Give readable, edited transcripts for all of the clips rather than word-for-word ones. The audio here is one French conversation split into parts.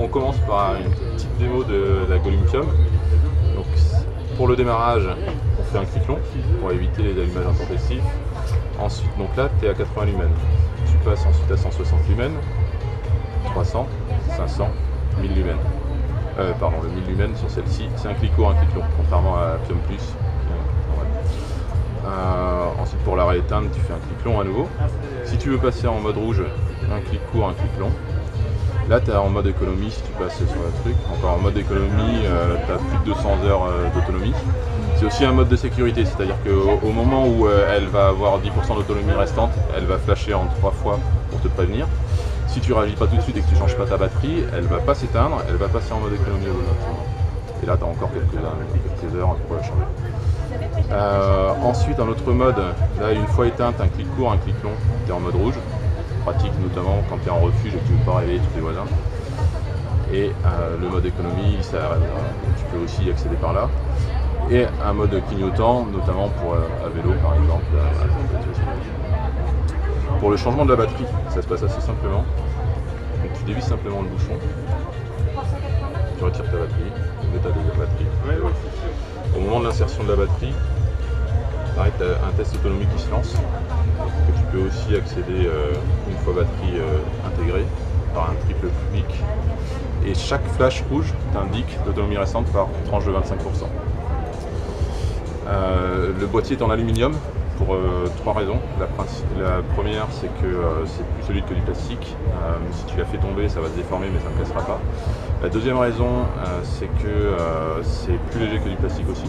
On commence par une petite démo de la Golympium. Donc, pour le démarrage, on fait un clic long pour éviter les allumages intempestifs. Ensuite, donc là, tu es à 80 lumens. Tu passes ensuite à 160 lumens, 300, 500, 1000 lumens. Le 1000 lumens sur celle-ci, c'est un clic court, un clic long, contrairement à Pium Plus. Ensuite, pour la rééteindre, tu fais un clic long à nouveau. Si tu veux passer en mode rouge, un clic court, un clic long. Là, tu es en mode économie si tu passes sur le truc. Encore en mode économie, tu as plus de 200 heures d'autonomie. C'est aussi un mode de sécurité, c'est-à-dire qu'au moment où elle va avoir 10% d'autonomie restante, elle va flasher en 3 fois pour te prévenir. Si tu réagis pas tout de suite et que tu changes pas ta batterie, elle va pas s'éteindre, elle va passer en mode économie automatiquement. Et là, tu as encore quelques heures pour la changer. Ensuite, un autre mode, là, une fois éteinte, un clic court, un clic long, tu es en mode rouge. Pratique notamment quand tu es en refuge et que tu ne veux pas réveiller tous tes voisins. Et le mode économie, tu peux aussi y accéder par là. Et un mode clignotant, notamment pour à vélo par exemple. Pour le changement de la batterie, ça se passe assez simplement. Donc, tu dévisses simplement le bouchon, tu retires ta batterie, tu mets ta deuxième batterie. Au moment de l'insertion de la batterie, pareil, tu as un test autonomie qui se lance, que tu peux aussi accéder une fois batterie intégrée par un triple clic. Et chaque flash rouge t'indique l'autonomie restante par tranche de 25%. Le boîtier est en aluminium pour 3 raisons. La première, c'est que c'est plus solide que du plastique. Si tu la fais tomber, ça va se déformer, mais ça ne cassera pas. La deuxième raison, c'est que c'est plus léger que du plastique aussi,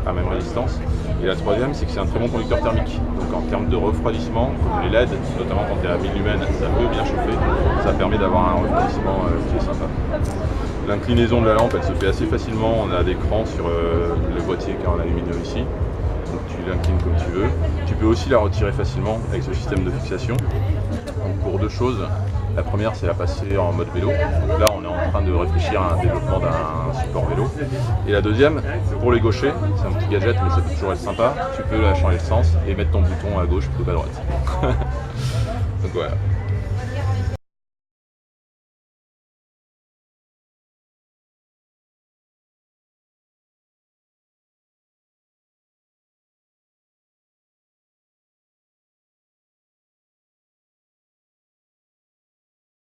à même résistance. Et la troisième, c'est que c'est un très bon conducteur thermique. Donc en termes de refroidissement, les LED, notamment quand tu es à 1000 lumens, ça peut bien chauffer. Ça permet d'avoir un refroidissement qui est sympa. L'inclinaison de la lampe, elle se fait assez facilement. On a des crans sur le boîtier qui est en aluminium ici. Donc tu l'inclines comme tu veux. Tu peux aussi la retirer facilement avec ce système de fixation. Donc pour deux choses. La première, c'est la passer en mode vélo. Donc là, on est en train de réfléchir à un développement d'un support vélo. Et la deuxième, pour les gauchers, c'est un petit gadget, mais ça peut toujours être sympa. Tu peux la changer de sens et mettre ton bouton à gauche plutôt qu'à droite. Donc voilà.